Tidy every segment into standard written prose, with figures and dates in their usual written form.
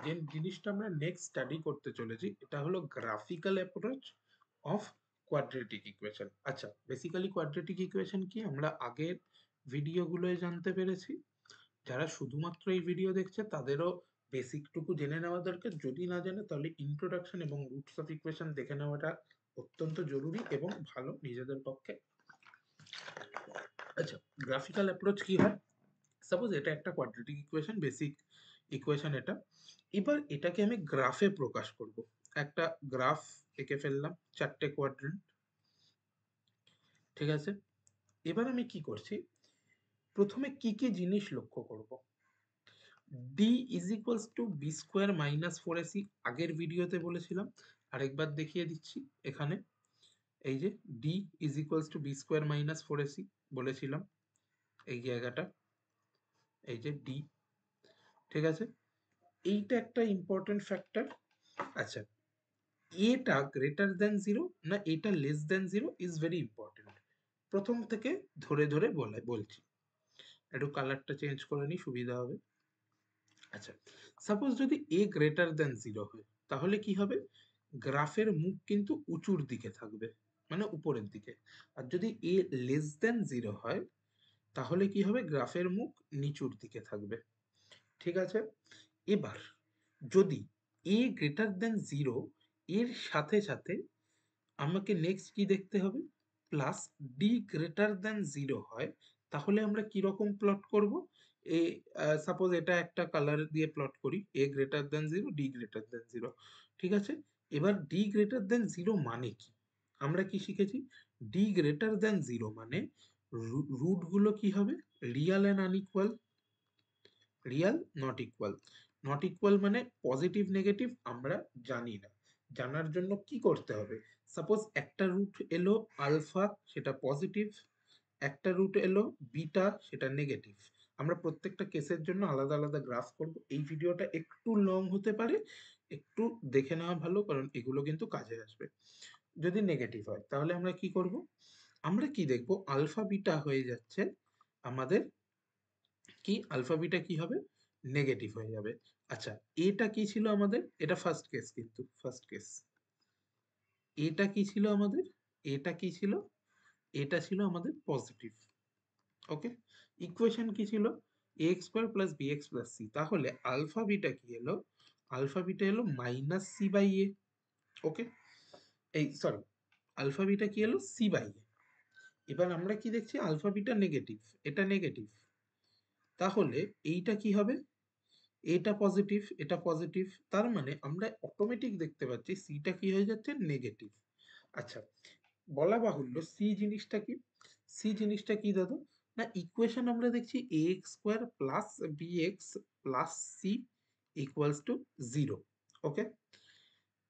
যে জিনিসটা আমরা নেক্সট স্টাডি করতে চলেছি এটা হলো graphical approach of quadratic equation. আচ্ছা, বেসিক্যালি কোয়াড্রেটিক ইকুয়েশন কি আমরা আগের ভিডিওগুলোয় জানতে পেরেছি। যারা শুধুমাত্র এই ভিডিও দেখছে তাদেরও বেসিকটুকু জেনে নেওয়া দরকার, যদি না জানে তাহলে ইন্ট্রোডাকশন এবং রুটস অফ ইকুয়েশন দেখে নেওয়াটা অত্যন্ত জরুরি এবং ভালো নিজেদের পক্ষে। আচ্ছা, গ্রাফিক্যাল অ্যাপ্রোচ কি হয়? সাপোজ এটা একটা কোয়াড্রেটিক ইকুয়েশন, বেসিক ইকুয়েশন এটা। এবার এটাকে আমি গ্রাফে প্রকাশ করব। একটা গ্রাফ এঁকে ফেললাম, 4টে কোয়াড্রেন্ট, ঠিক আছে। এবার আমি কি করছি, প্রথমে কি কি জিনিস লক্ষ্য করব। D is equals to B square minus 4ac, আগের ভিডিওতে বলেছিলাম, আরেকবার দেখিয়ে দিচ্ছি এখানে। এই যে D is equals to B square minus 4ac বলেছিলাম, এই জায়গাটা, এই যে ডি, ঠিক আছে। এইটা একটা ইম্পর্টেন্ট ফ্যাক্টর। আচ্ছা, এটা গ্রেটার দেন জিরো না এটা less than zero is very important. প্রথম থেকে ধরে ধরে বলছি, একটু কালারটা চেঞ্জ করে নিই, সুবিধা হবে। আচ্ছা, সাপোজ যদি এ গ্রেটার দেন জিরো হয় তাহলে কি হবে, গ্রাফের মুখ কিন্তু উঁচুর দিকে থাকবে, মানে উপরের দিকে। আর যদি এ লেস দেন জিরো হয় তাহলে কি হবে, গ্রাফের মুখ নিচুর দিকে থাকবে, ঠিক আছে। এবার যদি এ গ্রেটার দেন জিরো এর সাথে সাথে আমাকে নেক্সট কি দেখতে হবে, plus D greater than zero হয় তাহলে আমরা কি রকম প্লট করব। এ সাপোজ এটা একটা কালার দিয়ে প্লট করি, A greater than zero, D greater than zero, ঠিক আছে। এবার ডি গ্রেটার দেন জিরো মানে কি, আমরা কি শিখেছি, ডি গ্রেটার দেন জিরো মানে রুট গুলো কি হবে, Real and unequal. Real not equal, not equal মানে পজিটিভ নেগেটিভ আমরা জানি না। জানার জন্য কি করতে হবে, সাপোজ একটা রুট এলো আলফা, সেটা পজিটিভ, একটা রুট এলো বিটা, সেটা নেগেটিভ। আমরা প্রত্যেকটা কেসের জন্য আলাদা আলাদা গ্রাফ করব। এই ভিডিওটা একটু লং হতে পারে, একটু দেখে নেওয়া ভালো, কারণ এগুলো কিন্তু কাজে আসবে। যদি নেগেটিভ হয় তাহলে আমরা কি করব, আমরা কি দেখব, আলফা বিটা হয়ে যাচ্ছে আমাদের কি, আলফা বিটা কি হবে, নেগেটিভ হয়ে যাবে। আচ্ছা, এটা কি ছিল আমাদের, এটা ফার্স্ট কেস, কিন্তু ফার্স্ট কেস এটা কি ছিল আমাদের, এটা কি ছিল, এটা ছিল আমাদের পজিটিভ। ওকে, ইকুয়েশন কি ছিল, A X square plus B X plus C, তাহলে আলফা বিটা কি এলো, আলফা বিটা এলো minus C by A. Okay, এই সরি, আলফা বিটা কি এলো, সি বাই এ। এবার আমরা কি দেখছি, আলফা বিটা নেগেটিভ, এটা নেগেটিভ, তাহলে এইটা কি হবে, এটা পজিটিভ, এটা পজিটিভ, তার মানে আমরা অটোমেটিক দেখতে পাচ্ছি সিটা কি হয়ে যাচ্ছে, নেগেটিভ। আচ্ছা, বলা বাহুল্য সি জিনিসটা কি, সি জিনিসটা কি দাদা, না ইকুয়েশন আমরা দেখছি A X square plus B X plus C equals to zero. Okay,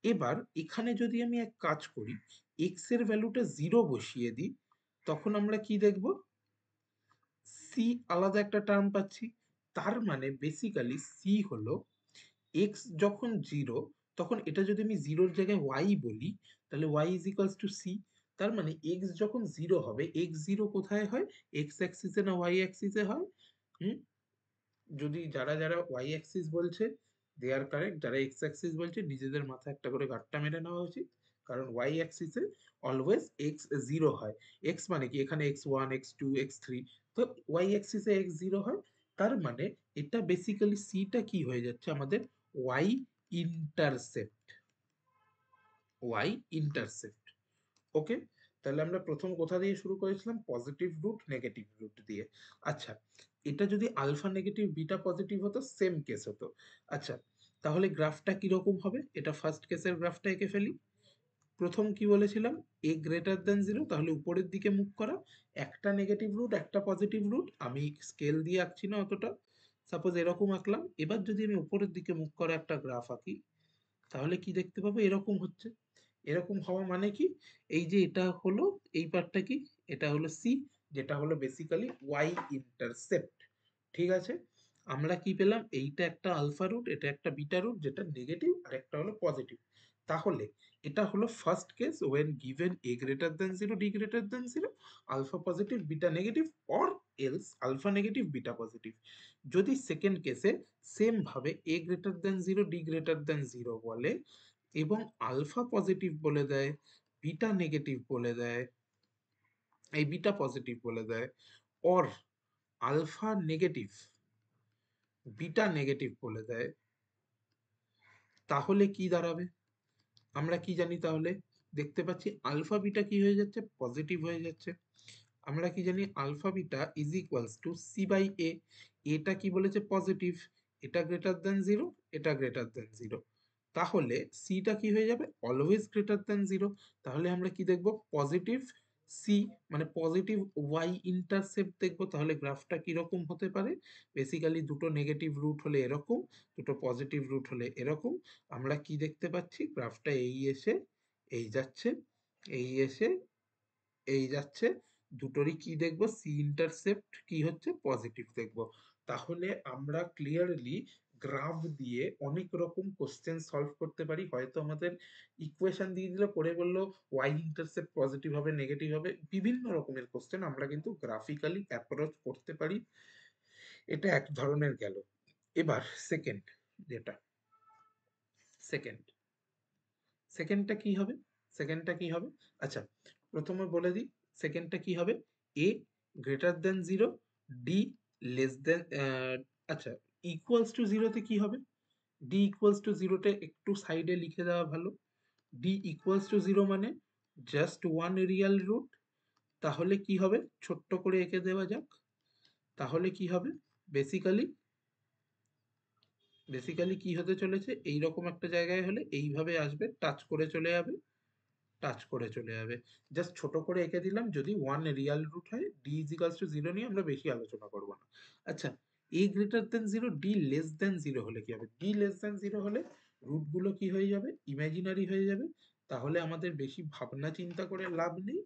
এবার এখানে যদি আমি এক কাজ করি, এক্স এর ভ্যালুটা জিরো বসিয়ে দিই, তখন আমরা কি দেখব, সি আলাদা একটা টার্ম পাচ্ছি। তার মানে বেসিক্যালি সি হলো এক্স যখন জিরো, তখন এটা যদি আমি জিরোর জায়গায় ওয়াই বলি তাহলে y is equals to c. তার মানে এক্স যখন জিরো হবে, এক্স জিরো কোথায় হয়, এক্স অ্যাক্সিসে না ওয়াই অ্যাক্সিসে হয়। হুম, যদি যারা যারা ওয়াই অ্যাক্সিস বলছে দে আর কারেক্ট, যারা এক্স অ্যাক্সিস বলছে নিজেদের মাথায় একটা করে গাঁটটা মেরে নেওয়া উচিত, কারণ ওয়াই অ্যাক্সিসে অলওয়েজ এক্স জিরো হয়। এক্স মানে কি, এখানে x one, x two, x three, তো ওয়াই অ্যাক্সিসে এক্স জিরো হয়। তার মানে এটা বেসিক্যালি সিটা কি হয়ে যাচ্ছে আমাদের, ওয়াই ইন্টারসেপ্ট, ওয়াই ইন্টারসেপ্ট। ওকে, তাহলে আমরা প্রথম কোথা দিয়ে শুরু করেছিলাম, পজিটিভ রুট নেগেটিভ রুট দিয়ে। আচ্ছা, এটা যদি আলফা নেগেটিভ বিটা পজিটিভ হতো সেম কেস হতো। আচ্ছা, তাহলে গ্রাফটা কিরকম হবে, এটা ফার্স্ট কেসের গ্রাফটা এঁকে ফেলি। প্রথম কি বলেছিলাম, এ গ্রেটার দেন জিরো, তাহলে উপরের দিকে মুখ করা, একটা নেগেটিভ রুট একটা পজিটিভ রুট, আমি স্কেল দিয়ে আঁকছি না অতটা, সাপোজ এরকম আঁকলাম। এবার যদি আমি উপরের দিকে মুখ করা একটা গ্রাফ আঁকি তাহলে কি দেখতে পাবো, এরকম হচ্ছে। এরকম হওয়া মানে কি, এই যে এটা হলো, এই পার্টটা কি, এটা হলো সি, যেটা হলো বেসিক্যালি ওয়াই ইন্টারসেপ্ট, ঠিক আছে। আমরা কি পেলাম, এইটা একটা আলফা রুট, এটা একটা বিটা রুট, যেটা নেগেটিভ আর একটা হলো পজিটিভ। তাহলে এটা হলো first case, when given A greater than zero, D greater than zero, alpha positive beta negative, or else alpha negative beta positive. যদি সেকেন্ড কেসে সেম ভাবে A greater than zero D greater than zero বলে এবং alpha positive বলে দেয়, beta negative বলে দেয়, এই বিটা পজিটিভ বলে দেয়, or alpha negative beta negative বলে দেয়, তাহলে কি দাঁড়াবে? আমরা কি জানি তাহলে? দেখতে পাচ্ছি আলফা বিটা কি হয়ে যাচ্ছে? পজিটিভ হয়ে যাচ্ছে। আমরা কি জানি? Alpha beta is equals to C by A. এটা কি বলেছে? পজিটিভ। এটা গ্রেটার দেন জিরো, এটা গ্রেটার দেন জিরো। তাহলে সিটা কি হয়ে যাবে? Always greater than zero. তাহলে আমরা কি দেখব? পজিটিভ সি, মানে পজিটিভ ওয়াই ইন্টারসেপ্ট দেখব। তাহলে গ্রাফটা কিরকম হতে পারে? বেসিক্যালি দুটো নেগেটিভ রুট হলে এরকম, দুটো পজিটিভ রুট হলে এরকম। আমরা কি দেখতে পাচ্ছি? গ্রাফটা এই এসে এই যাচ্ছে, এই এসে এই যাচ্ছে, দুটোরই কি দেখব? সি ইন্টারসেপ্ট কি হচ্ছে? পজিটিভ দেখব। তাহলে আমরা ক্লিয়ারলি গ্রাফ দিয়ে অনেক রকম কোশ্চেন সলভ করতে পারি। হয়তো আমাদের ইকুয়েশন দিয়ে দিল, করে বললো ওয়াই ইন্টারসেপ্ট পজিটিভ হবে নেগেটিভ হবে, বিভিন্ন রকমের কোশ্চেন আমরা কিন্তু গ্রাফিক্যালি অ্যাপ্রোচ করতে পারি। এটা এক ধরনের গেল। এবার সেকেন্ড, যেটা সেকেন্ড সেকেন্ডটা কি হবে? সেকেন্ডটা কি হবে? আচ্ছা, প্রথমে বলে দিই সেকেন্ডটা কি হবে। A greater than zero, D less than, আচ্ছা, ইকুয়ালস টু জিরোতে কি হবে? ডি ইকুয়ালস টু জিরোতে একটু সাইডে লিখে দেওয়া ভালো। ডি ইকুয়ালস টু জিরো মানে জাস্ট ওয়ান রিয়াল রুট। তাহলে কি হবে? ছোট্ট করে এঁকে দেওয়া যাক। তাহলে কি হবে? বেসিক্যালি বেসিক্যালি কি হতে চলেছে? এইরকম একটা জায়গায় হলে এইভাবে আসবে, টাচ করে চলে যাবে, টাচ করে চলে যাবে। জাস্ট ছোট করে এঁকে দিলাম। যদি ওয়ান রিয়াল রুট হয়, ডি ইজিক্যালস টু জিরো নিয়ে আমরা বেশি আলোচনা করব না। আচ্ছা, A greater than zero, D less than zero হলে কি হবে? ডি লেস দেন জিরো হলে রুটগুলো কি হয়ে যাবে? ইমাজিনারি হয়ে যাবে। তাহলে আমাদের বেশি ভাবনা চিন্তা করে লাভ নেই।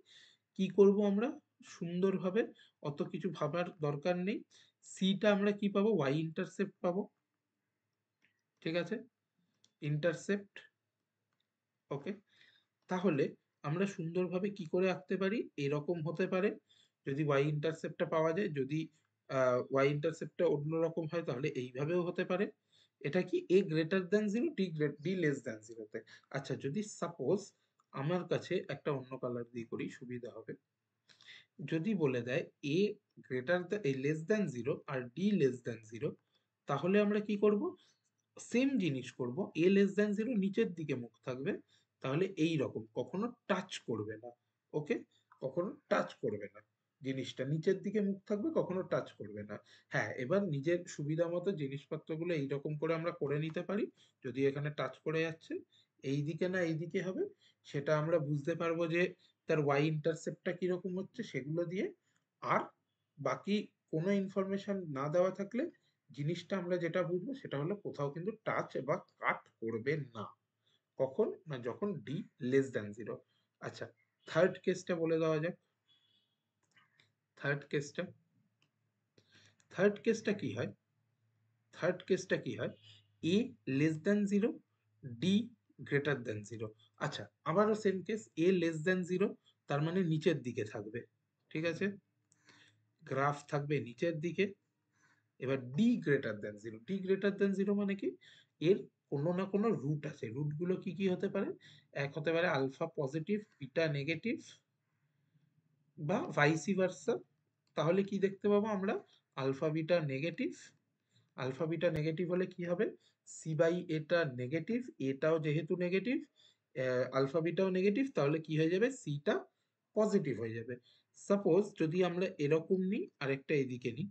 কি করব আমরা? সুন্দরভাবে, অত কিছু ভাবার দরকার নেই। সিটা আমরা কি পাবো? ওয়াই ইন্টারসেপ্ট পাবো। ঠিক আছে, ইন্টারসেপ্ট। ওকে, তাহলে আমরা সুন্দরভাবে কি করে আঁকতে পারি? এরকম হতে পারে যদি ওয়াই ইন্টারসেপ্টটা পাওয়া যায়। যদি ওয়াই ইন্টারসেপ্টটা অন্যরকম হয় তাহলে এইভাবেও হতে পারে। এটা কি? A greater than zero, D less than জিরোতে। আচ্ছা, যদি সাপোজ আমার কাছে একটা অন্য কালার দিয়ে করি, সুবিধা হবে। যদি বলে দেয় এ গ্রেটার দেন, এ লেস দেন জিরো আর ডি লেস দেন জিরো, তাহলে আমরা কি করব? সেম জিনিস করব। এ লেস দেন জিরো নিচের দিকে মুখ থাকবে, তাহলে এই রকম কখনো টাচ করবে না। ওকে, কখনো টাচ করবে না, জিনিসটা নিচের দিকে মুখ থাকবে, কখনো টাচ করবে না। হ্যাঁ, এবার নিজের সুবিধা মতো জিনিসপত্রগুলো এইরকম করে আমরা করে নিতে পারি। যদি এখানে টাচ করে যাচ্ছে, এই দিকে না এই দিকে হবে, সেটা আমরা বুঝতে পারবো যে তার ওয়াই ইন্টারসেপ্টটা কিরকম হচ্ছে সেগুলো দিয়ে। আর বাকি কোনো ইনফরমেশন না দেওয়া থাকলে জিনিসটা আমরা যেটা বুঝবো সেটা হলো কোথাও কিন্তু টাচ বা কাট করবে না। কখন না? যখন ডি লেস দেন জিরো। আচ্ছা, থার্ড কেসটা বলে দেওয়া যাক। থার্ড কেসটা থার্ড কেসটা কি হয়? থার্ড কেসটা কি হয়? A less than zero, D greater than zero. আচ্ছা, আবারও same case, A less than zero, তার মানে নিচের দিকে থাকবে। ঠিক আছে, গ্রাফ থাকবে নিচের দিকে। এবার D greater than zero, D greater than zero মানে কি? এর কোনো না কোনো রুট আছে। রুটগুলো কি কি হতে পারে? এক হতে পারে আলফা পজিটিভ, বিটা নেগেটিভ, বা ভাইসি ভার্সা। তাহলে কি দেখতে পাবো আমরা? Alpha beta negative. Alpha beta negative হলে কি হবে? সি বাই এটা নেগেটিভ, এটাও যেহেতু নেগেটিভ, আলফা বিটাও নেগেটিভ, তাহলে কি হয়ে যাবে? সিটা পজিটিভ হয়ে যাবে। সাপোজ যদি আমরা এরকম নিই, আরেকটা এদিকে নিই,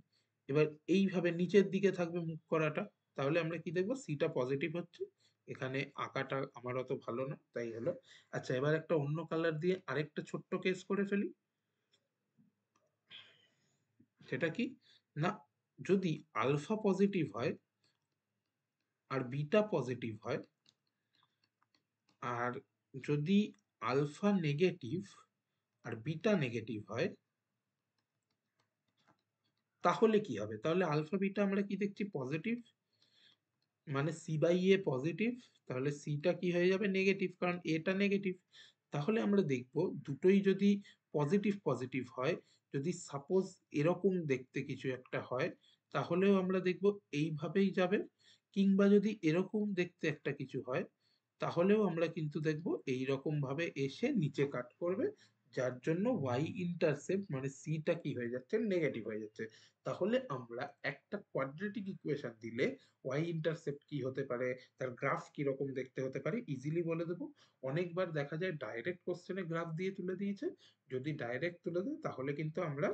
এবার এইভাবে নিচের দিকে থাকবে মুখ করাটা, তাহলে আমরা কি দেখবো? সিটা পজিটিভ হচ্ছে। এখানে আঁকাটা আমার অত ভালো না, তাই হলো। আচ্ছা, এবার একটা অন্য কালার দিয়ে আরেকটা ছোট্ট কেস করে ফেলি। সেটা কি না? যদি আলফা পজিটিভ হয় আর বিটা পজিটিভ হয়, আর যদি আলফা নেগেটিভ আর বিটা নেগেটিভ হয়, তাহলে কি হবে? তাহলে আলফা বিটা আমরা কি দেখছি? পজিটিভ, মানে সি বাই এ পজিটিভ, তাহলে সিটা কি হয়ে যাবে? নেগেটিভ, কারণ এটা নেগেটিভ। তাহলে আমরা দেখব দুটোই যদি পজিটিভ পজিটিভ হয়, যদি সাপোজ এরকম দেখতে কিছু একটা হয়, তাহলেও আমরা দেখব এইভাবেই যাবে, কিংবা যদি এরকম দেখতে একটা কিছু হয়, তাহলেও আমরা কিন্তু দেখব এইরকম ভাবে এসে নিচে কাট করবে, যার জন্য ওয়াই ইন্টারসেপ্ট মানে সিটা কি হয়ে যাচ্ছে, নেগেটিভ হয়ে যাচ্ছে। তাহলে আমরা একটা কোয়াড্রেটিক ইকুয়েশন দিলে ওয়াই ইন্টারসেপ্ট কি হতে পারে, তার গ্রাফ কিরকম দেখতে হতে পারে, ইজিলি বলে দেবো। অনেকবার দেখা যায় ডাইরেক্ট কোশ্চেনে গ্রাফ দিয়ে তুলে দিয়েছে, যদি ডাইরেক্ট তুলে দেয় তাহলে কিন্তু আমরা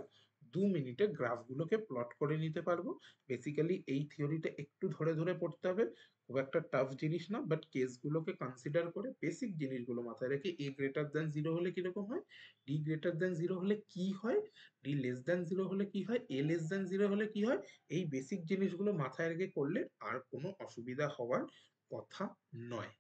2 মিনিটে গ্রাফগুলোকে প্লট করে নিতে পারবো। বেসিক্যালি এই থিওরিটা একটু ধরে ধরে পড়তে হবে, খুব একটা টাফ জিনিস না, বাট কেসগুলোকে কনসিডার করে বেসিক জিনিসগুলো মাথায় রেখে এ গ্রেটার দ্যান জিরো হলে কিরকম হয়, ডি গ্রেটার দ্যান জিরো হলে কি হয়, ডি লেস দ্যান জিরো হলে কি হয়, এ লেস দ্যান জিরো হলে কি হয়, এই বেসিক জিনিসগুলো মাথায় রেখে করলে আর কোনো অসুবিধা হওয়ার কথা নয়।